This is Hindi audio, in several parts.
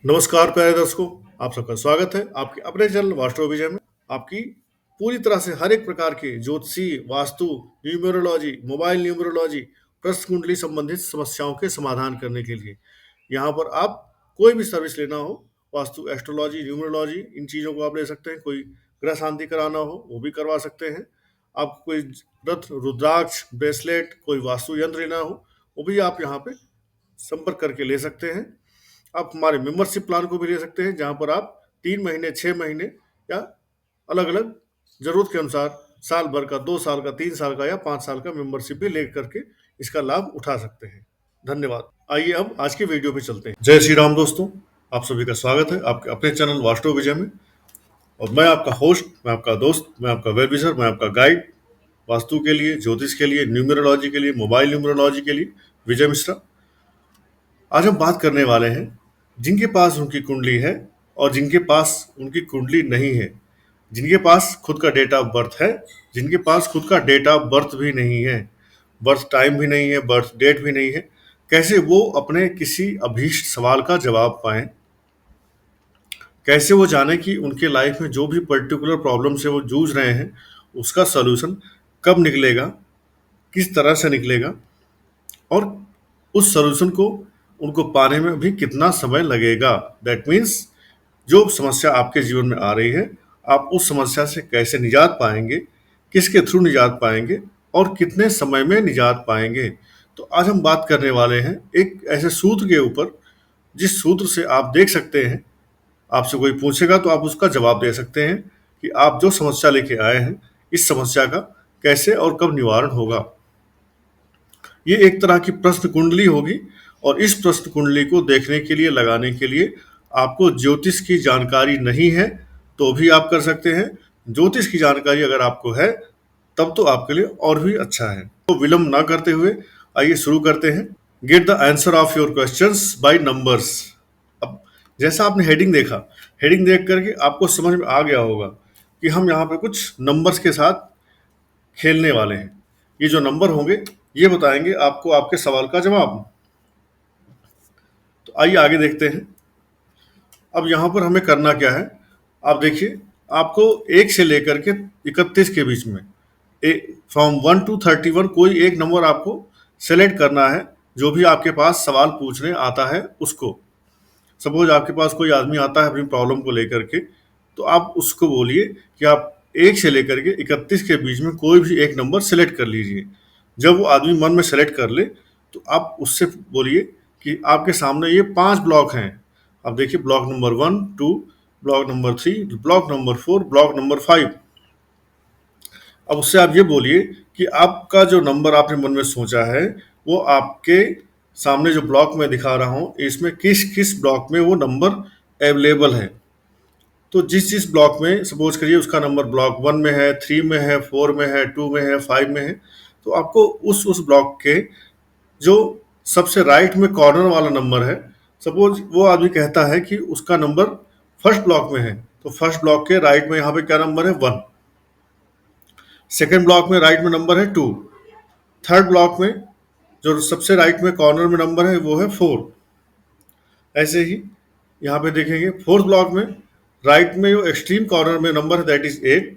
नमस्कार प्यारे दर्शकों, आप सबका स्वागत है आपके अपने चैनल वास्तु विजय में। आपकी पूरी तरह से हर एक प्रकार के ज्योतिषी, वास्तु, न्यूमेरोलॉजी, मोबाइल न्यूमेरोलॉजी, प्रश्न कुंडली संबंधित समस्याओं के समाधान करने के लिए यहाँ पर आप कोई भी सर्विस लेना हो, वास्तु, एस्ट्रोलॉजी, न्यूमेरोलॉजी, इन चीज़ों को आप ले सकते हैं। कोई ग्रह शांति कराना हो वो भी करवा सकते हैं। आपको कोई रत्न, रुद्राक्ष, ब्रेसलेट, कोई वास्तु यंत्र लेना हो वो भी आप यहाँ पे संपर्क करके ले सकते हैं। आप हमारे मेंबरशिप प्लान को भी ले सकते हैं, जहाँ पर आप 3 महीने, 6 महीने या अलग-अलग ज़रूरत के अनुसार साल भर का, 2 साल का, 3 साल का या 5 साल का मेंबरशिप भी ले करके इसका लाभ उठा सकते हैं। धन्यवाद। आइए अब आज की वीडियो पे चलते हैं। जय श्री राम दोस्तों, आप सभी का स्वागत है आपके अपने चैनल वास्तु विजय में। और मैं आपका होस्ट, मैं आपका दोस्त, मैं आपका वेब विजर, मैं आपका गाइड, वास्तु के लिए, ज्योतिष के लिए, न्यूमेरोलॉजी के लिए, मोबाइल न्यूमेरोलॉजी के लिए विजय मिश्रा। आज हम बात करने वाले हैं जिनके पास उनकी कुंडली है और जिनके पास उनकी कुंडली नहीं है, जिनके पास खुद का डेट ऑफ बर्थ है, जिनके पास खुद का डेट ऑफ बर्थ भी नहीं है, बर्थ टाइम भी नहीं है, बर्थ डेट भी नहीं है। कैसे वो अपने किसी अभीष्ट सवाल का जवाब पाएं, कैसे वो जाने कि उनके लाइफ में जो भी पर्टिकुलर प्रॉब्लम से वो जूझ रहे हैं उसका सलूशन कब निकलेगा, किस तरह से निकलेगा और उस सलूशन को उनको पाने में भी कितना समय लगेगा। दैट मीन्स जो समस्या आपके जीवन में आ रही है, आप उस समस्या से कैसे निजात पाएंगे, किसके थ्रू निजात पाएंगे और कितने समय में निजात पाएंगे। तो आज हम बात करने वाले हैं एक ऐसे सूत्र के ऊपर जिस सूत्र से आप देख सकते हैं, आपसे कोई पूछेगा तो आप उसका जवाब दे सकते हैं कि आप जो समस्या लेके आए हैं इस समस्या का कैसे और कब निवारण होगा। ये एक तरह की प्रश्न कुंडली होगी और इस प्रश्न कुंडली को देखने के लिए, लगाने के लिए आपको ज्योतिष की जानकारी नहीं है तो भी आप कर सकते हैं। ज्योतिष की जानकारी अगर आपको है तब तो आपके लिए और भी अच्छा है। तो विलंब ना करते हुए आइए शुरू करते हैं। Get the answer of your questions by numbers. अब जैसा आपने हेडिंग देखा, हेडिंग देख करके आपको समझ में आ गया होगा कि हम यहाँ पे कुछ नंबर्स के साथ खेलने वाले हैं। ये जो नंबर होंगे ये बताएंगे आपको आपके सवाल का जवाब। तो आइए आगे देखते हैं। अब यहाँ पर हमें करना क्या है, आप देखिए, आपको 1 से लेकर के 31 के बीच में फ्रॉम 1 to 31 कोई एक नंबर आपको सेलेक्ट करना है। जो भी आपके पास सवाल पूछने आता है उसको, सपोज आपके पास कोई आदमी आता है अपनी प्रॉब्लम को लेकर के, तो आप उसको बोलिए कि आप 1 से लेकर के 31 के बीच में कोई भी एक नंबर सेलेक्ट कर लीजिए। जब वो आदमी मन में सेलेक्ट कर ले तो आप उससे बोलिए कि आपके सामने ये 5 ब्लॉक हैं। अब देखिए, block number 1, 2, block number 3, block number 4, block number 5। अब उससे आप ये बोलिए कि आपका जो नंबर आपने मन में सोचा है वो आपके सामने जो ब्लॉक में दिखा रहा हूँ इसमें किस किस ब्लॉक में वो नंबर अवेलेबल है। तो जिस जिस ब्लॉक में, सपोज करिए उसका नंबर ब्लॉक 1 में है, 3 में है, 4 में है, 2 में है, 5 में है, तो आपको उस ब्लॉक के जो सबसे राइट में कॉर्नर वाला नंबर है, सपोज वो आदमी कहता है कि उसका नंबर फर्स्ट ब्लॉक में है, तो फर्स्ट ब्लॉक के राइट में यहाँ पे क्या नंबर है, 1। सेकेंड ब्लॉक में राइट में नंबर है 2। थर्ड ब्लॉक में जो सबसे राइट में कॉर्नर में नंबर है वो है 4। ऐसे ही यहाँ पे देखेंगे फोर्थ ब्लॉक में राइट में जो एक्सट्रीम कॉर्नर में नंबर है दैट इज 8।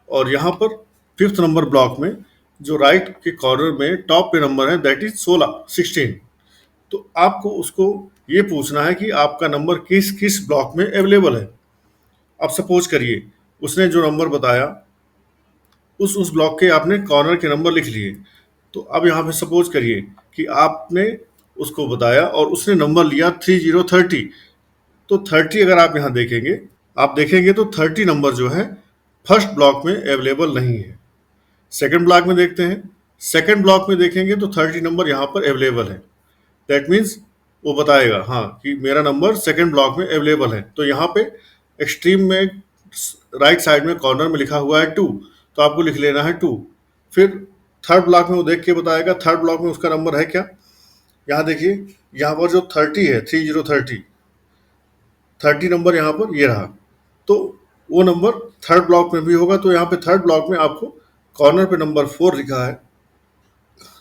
और यहाँ पर फिफ्थ नंबर ब्लॉक में जो राइट के कॉर्नर में टॉप पे नंबर है दैट इज 16। तो आपको उसको ये पूछना है कि आपका नंबर किस किस ब्लॉक में अवेलेबल है। अब सपोज करिए उसने जो नंबर बताया उस ब्लॉक के आपने कॉर्नर के नंबर लिख लिए। तो अब यहाँ पे सपोज करिए कि आपने उसको बताया और उसने नंबर लिया 3030। तो 30 अगर आप यहाँ देखेंगे, आप देखेंगे तो 30 नंबर जो है फर्स्ट ब्लॉक में अवेलेबल नहीं है। सेकंड ब्लॉक में देखते हैं, सेकंड ब्लॉक में देखेंगे तो 30 नंबर यहाँ पर अवेलेबल है। दैट मीन्स वो बताएगा हाँ कि मेरा नंबर सेकंड ब्लॉक में अवेलेबल है। तो यहाँ पे एक्सट्रीम में राइट साइड में कॉर्नर में लिखा हुआ है 2, तो आपको लिख लेना है 2। फिर थर्ड ब्लॉक में वो देख के बताएगा थर्ड ब्लॉक में उसका नंबर है क्या। यहाँ देखिए, यहाँ पर जो 30 है, 30 नंबर यहाँ पर ये रहा, तो वो नंबर थर्ड ब्लॉक में भी होगा। तो यहाँ पे थर्ड ब्लॉक में आपको कॉर्नर पे नंबर 4 लिखा है,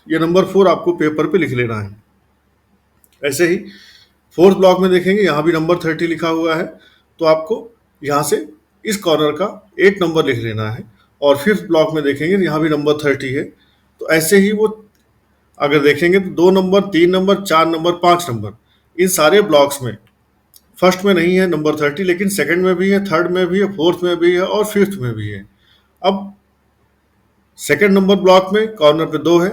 ये नंबर 4 आपको पेपर पे लिख लेना है। ऐसे ही फोर्थ ब्लॉक में देखेंगे यहाँ भी नंबर 30 लिखा हुआ है, तो आपको यहाँ से इस कॉर्नर का 8 नंबर लिख लेना है। और फिफ्थ ब्लॉक में देखेंगे यहाँ भी नंबर 30 है, तो ऐसे ही वो अगर देखेंगे तो 2 नंबर, 3 नंबर, 4 नंबर, 5 नंबर, इन सारे ब्लॉक्स में फर्स्ट में नहीं है नंबर 30, लेकिन सेकंड में भी है, थर्ड में भी है, फोर्थ में भी है और फिफ्थ में भी है। अब सेकंड नंबर ब्लॉक में कॉर्नर पे 2 है,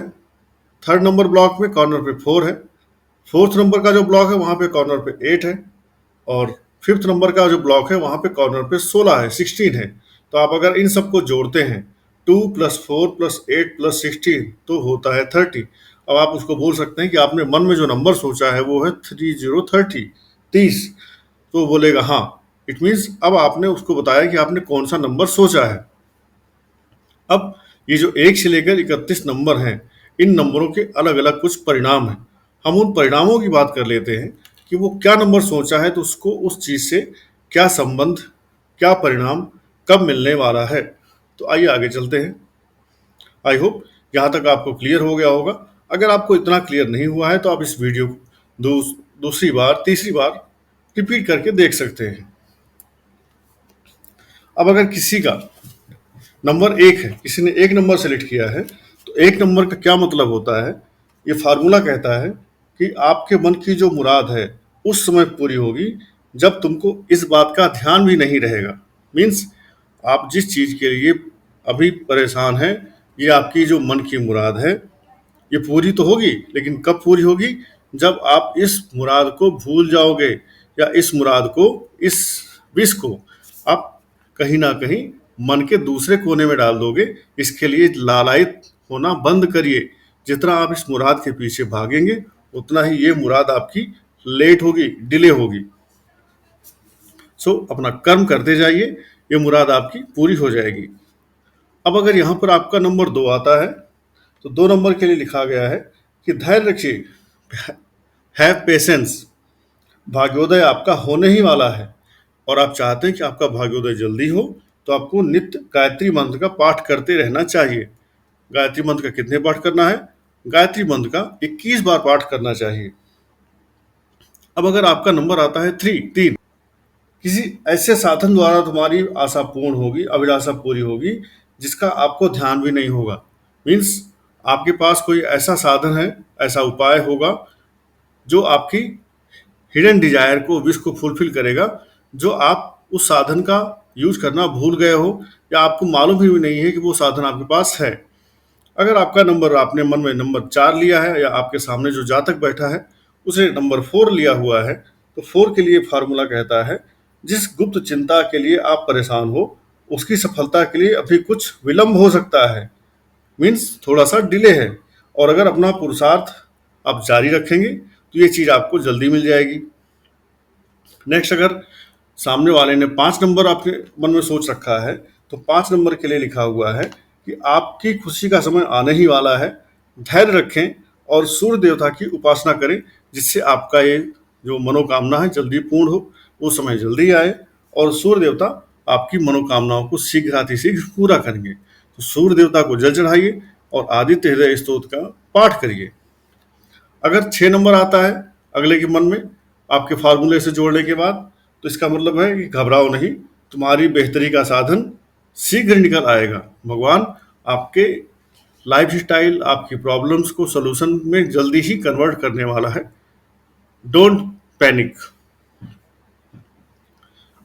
थर्ड नंबर ब्लॉक में कॉर्नर पे 4 है, फोर्थ नंबर का जो ब्लॉक है वहाँ पे कॉर्नर पे 8 है, और फिफ्थ नंबर का जो ब्लॉक है वहाँ पे कॉर्नर पे 16 है, 16 है। तो आप अगर इन सबको जोड़ते हैं 2 + 4 + 8 + 16 तो होता है 30। अब आप उसको बोल सकते हैं कि आपने मन में जो नंबर सोचा है वो है 30, 30। तो वो बोलेगा हाँ, इट मीन्स अब आपने उसको बताया कि आपने कौन सा नंबर सोचा है। अब ये जो 1 से लेकर 31 नंबर हैं, इन नंबरों के अलग अलग कुछ परिणाम हैं। हम उन परिणामों की बात कर लेते हैं कि वो क्या नंबर सोचा है, तो उसको उस चीज़ से क्या संबंध, क्या परिणाम कब मिलने वाला है। तो आइए आगे चलते हैं। आई होप यहाँ तक आपको क्लियर हो गया होगा। अगर आपको इतना क्लियर नहीं हुआ है तो आप इस वीडियो को दूसरी बार, तीसरी बार रिपीट करके देख सकते हैं। अब अगर किसी का नंबर 1 है, किसी ने 1 नंबर सेलेक्ट किया है, तो 1 नंबर का क्या मतलब होता है? ये फार्मूला कहता है कि आपके मन की जो मुराद है उस समय पूरी होगी जब तुमको इस बात का ध्यान भी नहीं रहेगा। मीन्स आप जिस चीज़ के लिए अभी परेशान हैं, ये आपकी जो मन की मुराद है ये पूरी तो होगी, लेकिन कब पूरी होगी? जब आप इस मुराद को भूल जाओगे, या इस मुराद को, इस विश को आप कहीं ना कहीं मन के दूसरे कोने में डाल दोगे। इसके लिए लालायित होना बंद करिए। जितना आप इस मुराद के पीछे भागेंगे उतना ही ये मुराद आपकी लेट होगी, डिले होगी। सो अपना कर्म करते जाइए, ये मुराद आपकी पूरी हो जाएगी। अब अगर यहाँ पर आपका नंबर 2 आता है, तो 2 नंबर के लिए लिखा गया है कि धैर्य रखिए, हैव पेशेंस, भाग्योदय आपका होने ही वाला है। और आप चाहते हैं कि आपका भाग्योदय जल्दी हो, तो आपको नित्य गायत्री मंत्र का पाठ करते रहना चाहिए। गायत्री मंत्र का कितने पाठ करना है? गायत्री मंत्र का 21 बार पाठ करना चाहिए। अब अगर आपका नंबर आता है 3, किसी ऐसे साधन द्वारा तुम्हारी आशा पूर्ण होगी, अभिलाषा पूरी होगी, जिसका आपको ध्यान भी नहीं होगा। मीन्स आपके पास कोई ऐसा साधन है, ऐसा उपाय होगा जो आपकी हिडन डिजायर को, विश को फुलफिल करेगा, जो आप उस साधन का यूज करना भूल गए हो, या आपको मालूम भी नहीं है कि वो साधन आपके पास है। अगर आपका नंबर, आपने मन में नंबर 4 लिया है, या आपके सामने जो जातक बैठा है उसे नंबर 4 लिया हुआ है, तो 4 के लिए फार्मूला कहता है, जिस गुप्त चिंता के लिए आप परेशान हो उसकी सफलता के लिए अभी कुछ विलंब हो सकता है। मीन्स थोड़ा सा डिले है, और अगर अपना पुरुषार्थ आप जारी रखेंगे तो ये चीज़ आपको जल्दी मिल जाएगी। नेक्स्ट, अगर सामने वाले ने 5 नंबर आपके मन में सोच रखा है, तो 5 नंबर के लिए लिखा हुआ है कि आपकी खुशी का समय आने ही वाला है। धैर्य रखें और सूर्य देवता की उपासना करें, जिससे आपका ये जो मनोकामना है जल्दी पूर्ण हो, वो समय जल्दी आए, और सूर्य देवता आपकी मनोकामनाओं को शीघ्रातिशीघ्र पूरा करेंगे। तो सूर्य देवता को जल चढ़ाइए और आदित्य हृदय स्तोत्र का पाठ करिए। अगर 6 नंबर आता है अगले के मन में आपके फार्मूले से जोड़ने के बाद, तो इसका मतलब है कि घबराओ नहीं, तुम्हारी बेहतरी का साधन शीघ्र निकल आएगा। भगवान आपके लाइफ स्टाइल, आपकी प्रॉब्लम्स को सोल्यूशन में जल्दी ही कन्वर्ट करने वाला है। Don't panic.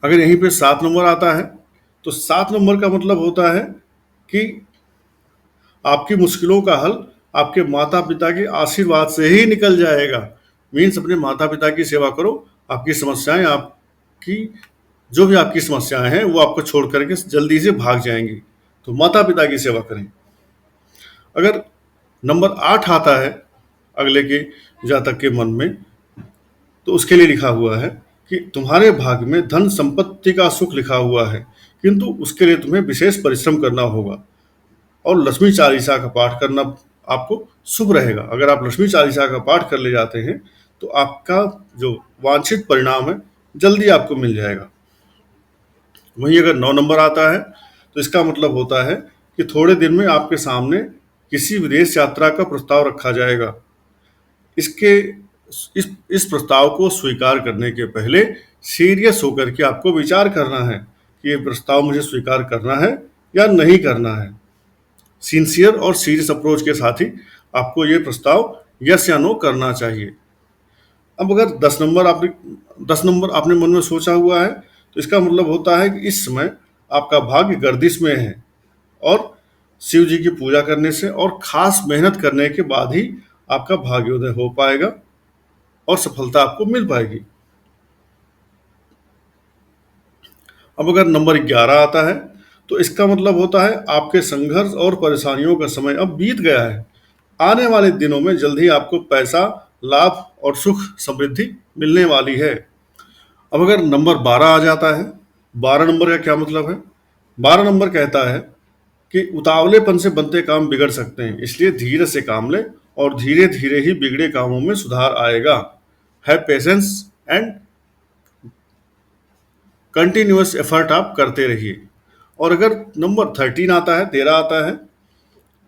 अगर यहीं पे 7 नंबर आता है, तो 7 नंबर का मतलब होता है कि आपकी मुश्किलों का हल आपके माता पिता के आशीर्वाद से ही निकल जाएगा। मीन्स अपने माता पिता की सेवा करो, आपकी समस्याएं, आपकी जो भी आपकी समस्याएं हैं वो आपको छोड़ करके जल्दी से भाग जाएंगी। तो माता पिता की सेवा करें। अगर नंबर 8 आता है अगले के जातक के मन में, तो उसके लिए लिखा हुआ है कि तुम्हारे भाग्य में धन संपत्ति का सुख लिखा हुआ है, किंतु उसके लिए तुम्हें विशेष परिश्रम करना होगा, और लक्ष्मी चालीसा का पाठ करना आपको शुभ रहेगा। अगर आप लक्ष्मी चालीसा का पाठ कर ले जाते हैं तो आपका जो वांछित परिणाम है जल्दी आपको मिल जाएगा। वहीं अगर 9 नंबर आता है, तो इसका मतलब होता है कि थोड़े दिन में आपके सामने किसी विदेश यात्रा का प्रस्ताव रखा जाएगा। इसके इस प्रस्ताव को स्वीकार करने के पहले सीरियस होकर के आपको विचार करना है कि ये प्रस्ताव मुझे स्वीकार करना है या नहीं करना है। सिंसियर और सीरियस अप्रोच के साथ ही आपको ये प्रस्ताव यस या नो करना चाहिए। अब अगर 10 नंबर आपने मन में सोचा हुआ है, तो इसका मतलब होता है कि इस समय आपका भाग्य गर्दिश में है और शिव जी की पूजा करने से और खास मेहनत करने के बाद ही आपका भाग्योदय हो पाएगा और सफलता आपको मिल पाएगी। अब अगर नंबर 11 आता है, तो इसका मतलब होता है आपके संघर्ष और परेशानियों का समय अब बीत गया है। आने वाले दिनों में जल्द ही आपको पैसा, लाभ और सुख समृद्धि मिलने वाली है। अब अगर नंबर 12 आ जाता है, 12 नंबर का क्या मतलब है? 12 नंबर कहता है कि उतावलेपन से बनते काम बिगड़ सकते हैं, इसलिए धीरे से काम लें और धीरे धीरे ही बिगड़े कामों में सुधार आएगा। Have patience and continuous effort आप करते रहिए। और अगर नंबर 13 आता है, 13 आता है,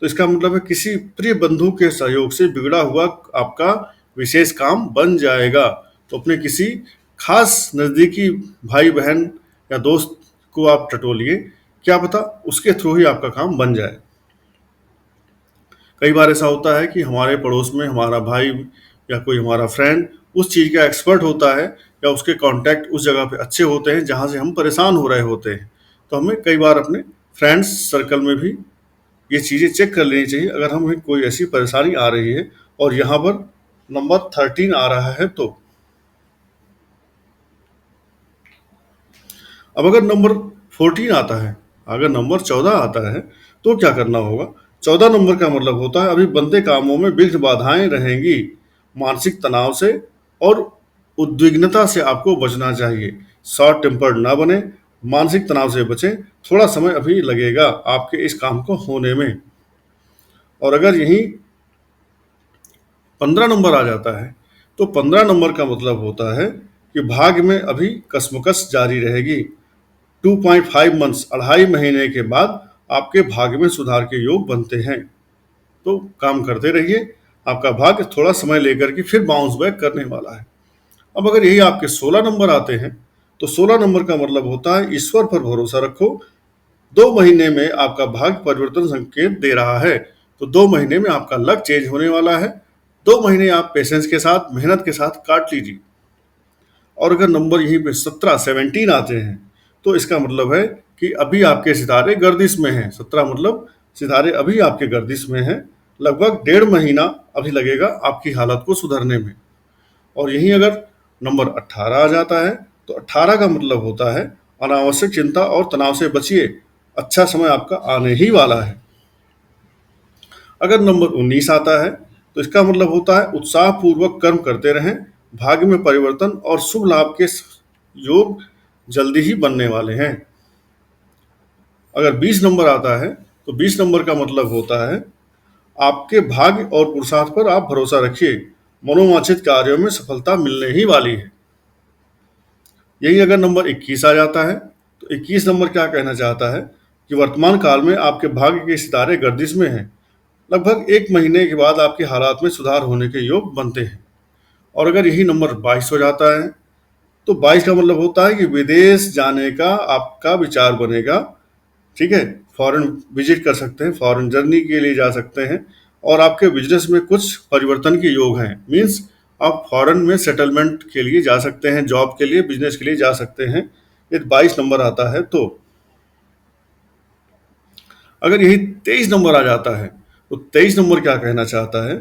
तो इसका मतलब है किसी प्रिय बंधु के सहयोग से बिगड़ा हुआ आपका विशेष काम बन जाएगा। तो अपने किसी खास नज़दीकी भाई बहन या दोस्त को आप टटोलिए, क्या पता उसके थ्रू ही आपका काम बन जाए। कई बार ऐसा होता है कि हमारे पड़ोस में हमारा भाई या कोई हमारा फ्रेंड उस चीज़ का एक्सपर्ट होता है या उसके कांटेक्ट उस जगह पे अच्छे होते हैं जहाँ से हम परेशान हो रहे होते हैं। तो हमें कई बार अपने फ्रेंड्स सर्कल में भी ये चीज़ें चेक कर लेनी चाहिए अगर हमें कोई ऐसी परेशानी आ रही है और यहाँ पर नंबर 13 आ रहा है तो। अब अगर नंबर 14 आता है, अगर नंबर 14 आता है, तो क्या करना होगा? 14 नंबर का मतलब होता है अभी बनते कामों में विघ्न बाधाएं रहेंगी। मानसिक तनाव से और उद्विग्नता से आपको बचना चाहिए। शॉर्ट टेम्पर्ड ना बने, मानसिक तनाव से बचें। थोड़ा समय अभी लगेगा आपके इस काम को होने में। और अगर यही 15 नंबर आ जाता है, तो 15 नंबर का मतलब होता है कि भाग्य में अभी कसमकस जारी रहेगी। 2.5 मंथ्स, 2.5 महीने के बाद आपके भाग्य में सुधार के योग बनते हैं। तो काम करते रहिए, आपका भाग्य थोड़ा समय लेकर के फिर बाउंस बैक करने वाला है। अब अगर यही आपके 16 नंबर आते हैं, तो 16 नंबर का मतलब होता है ईश्वर पर भरोसा रखो। 2 महीने में आपका भाग्य परिवर्तन संकेत दे रहा है। तो 2 महीने में आपका लक चेंज होने वाला है। 2 महीने आप पेशेंस के साथ, मेहनत के साथ काट लीजिए। और अगर नंबर यहीं पे 17, 17 आते हैं, तो इसका मतलब है कि अभी आपके सितारे गर्दिश में हैं। 17 मतलब सितारे अभी आपके गर्दिश में हैं। लगभग 1.5 महीना अभी लगेगा आपकी हालत को सुधरने में। और यहीं अगर नंबर 18 आ जाता है, तो 18 का मतलब होता है अनावश्यक चिंता और तनाव से बचिए, अच्छा समय आपका आने ही वाला है। अगर नंबर 19 आता है, तो इसका मतलब होता है उत्साहपूर्वक कर्म करते रहें, भाग्य में परिवर्तन और शुभ लाभ के योग जल्दी ही बनने वाले हैं। अगर 20 नंबर आता है, तो 20 नंबर का मतलब होता है आपके भाग्य और पुरुषार्थ पर आप भरोसा रखिए, मनोवांछित कार्यों में सफलता मिलने ही वाली है। यही अगर नंबर 21 आ जाता है, तो 21 नंबर क्या कहना चाहता है कि वर्तमान काल में आपके भाग्य के सितारे गर्दिश में हैं। लगभग 1 महीने के बाद आपके हालात में सुधार होने के योग बनते हैं। और अगर यही नंबर 22 हो जाता है, तो 22 का मतलब होता है कि विदेश जाने का आपका विचार बनेगा। ठीक है, फॉरेन विजिट कर सकते हैं, फॉरेन जर्नी के लिए जा सकते हैं और आपके बिजनेस में कुछ परिवर्तन के योग हैं। मीन्स आप फॉरेन में सेटलमेंट के लिए जा सकते हैं, जॉब के लिए, बिजनेस के लिए जा सकते हैं। यदि 22 नंबर आता है तो। अगर यही 23 नंबर आ जाता है, तो 23 नंबर क्या कहना चाहता है?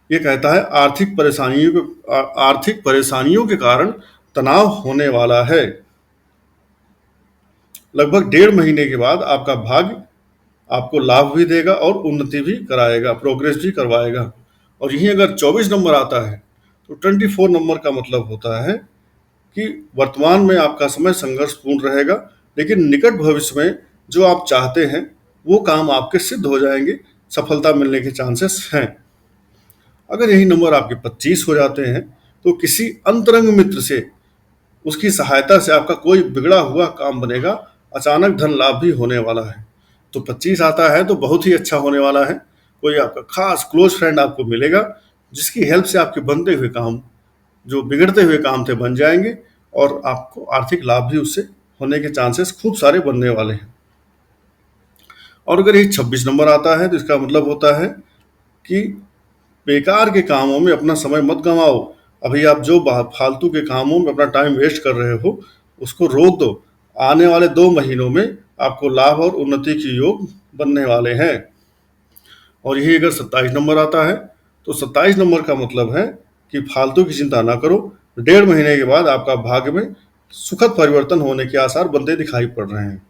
ये कहता है आर्थिक परेशानियों के कारण तनाव होने वाला है। लगभग 1.5 महीने के बाद आपका भाग्य आपको लाभ भी देगा और उन्नति भी कराएगा, प्रोग्रेस भी करवाएगा। और यहीं अगर 24 नंबर आता है, तो 24 नंबर का मतलब होता है कि वर्तमान में आपका समय संघर्षपूर्ण रहेगा, लेकिन निकट भविष्य में जो आप चाहते हैं वो काम आपके सिद्ध हो जाएंगे, सफलता मिलने के चांसेस हैं। अगर यही नंबर आपके 25 हो जाते हैं, तो किसी अंतरंग मित्र से, उसकी सहायता से आपका कोई बिगड़ा हुआ काम बनेगा, अचानक धन लाभ भी होने वाला है। तो 25 आता है तो बहुत ही अच्छा होने वाला है। कोई आपका खास क्लोज फ्रेंड आपको मिलेगा, जिसकी हेल्प से आपके बनते हुए काम जो बिगड़ते हुए काम थे बन जाएंगे और आपको आर्थिक लाभ भी उससे होने के चांसेस खूब सारे बनने वाले हैं। और अगर ये 26 नंबर आता है तो इसका मतलब होता है कि बेकार के कामों में अपना समय मत गंवाओ। अभी आप जो फालतू के कामों में अपना टाइम वेस्ट कर रहे हो उसको रोक दो। आने वाले 2 महीनों में आपको लाभ और उन्नति के योग बनने वाले हैं। और यही अगर 27 नंबर आता है तो 27 नंबर का मतलब है कि फालतू की चिंता ना करो। 1.5 महीने के बाद आपका भाग्य में सुखद परिवर्तन होने के आसार बनते दिखाई पड़ रहे हैं।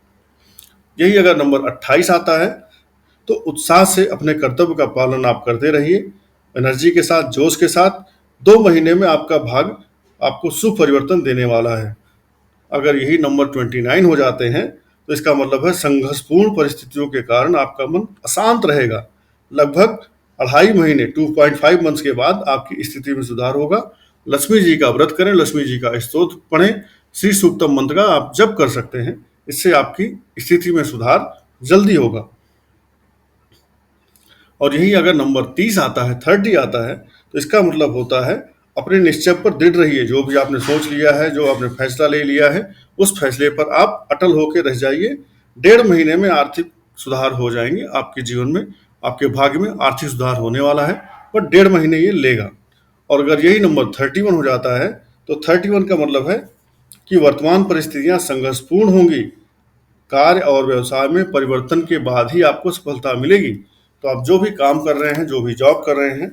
यही अगर नंबर 28 आता है तो उत्साह से अपने कर्तव्य का पालन आप करते रहिए, एनर्जी के साथ, जोश के साथ। 2 महीने में आपका भाग्य आपको शुभ परिवर्तन देने वाला है। अगर यही नंबर 29 हो जाते हैं तो इसका मतलब है संघर्षपूर्ण परिस्थितियों के कारण आपका मन अशांत रहेगा। लगभग 2.5 महीने 2.5 मंथ्स के बाद आपकी स्थिति में सुधार होगा। लक्ष्मी जी का व्रत करें, लक्ष्मी जी का स्तोत्र पढ़ें, श्री सूक्तम मंत्र का आप जप कर सकते हैं। इससे आपकी स्थिति में सुधार जल्दी होगा। और यही अगर नंबर 30 आता है, 30 आता है तो इसका मतलब होता है अपने निश्चय पर दृढ़ रहिए। जो भी आपने सोच लिया है, जो आपने फैसला ले लिया है, उस फैसले पर आप अटल होकर रह जाइए। 1.5 महीने में आर्थिक सुधार हो जाएंगे आपके जीवन में। आपके भाग्य में आर्थिक सुधार होने वाला है, पर 1.5 महीने ये लेगा। और अगर यही नंबर 31 हो जाता है तो 31 का मतलब है कि वर्तमान परिस्थितियां संघर्षपूर्ण होंगी। कार्य और व्यवसाय में परिवर्तन के बाद ही आपको सफलता मिलेगी। तो आप जो भी काम कर रहे हैं, जो भी जॉब कर रहे हैं,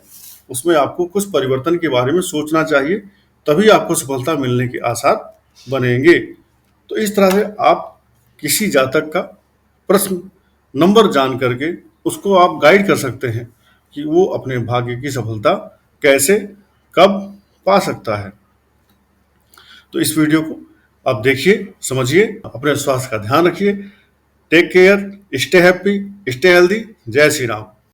उसमें आपको कुछ परिवर्तन के बारे में सोचना चाहिए, तभी आपको सफलता मिलने के आसार बनेंगे। तो इस तरह से आप किसी जातक का प्रश्न नंबर जान करके उसको आप गाइड कर सकते हैं कि वो अपने भाग्य की सफलता कैसे, कब पा सकता है। तो इस वीडियो को आप देखिए, समझिए, अपने स्वास्थ्य का ध्यान रखिए। Take care, stay happy, stay healthy. जय श्री राम।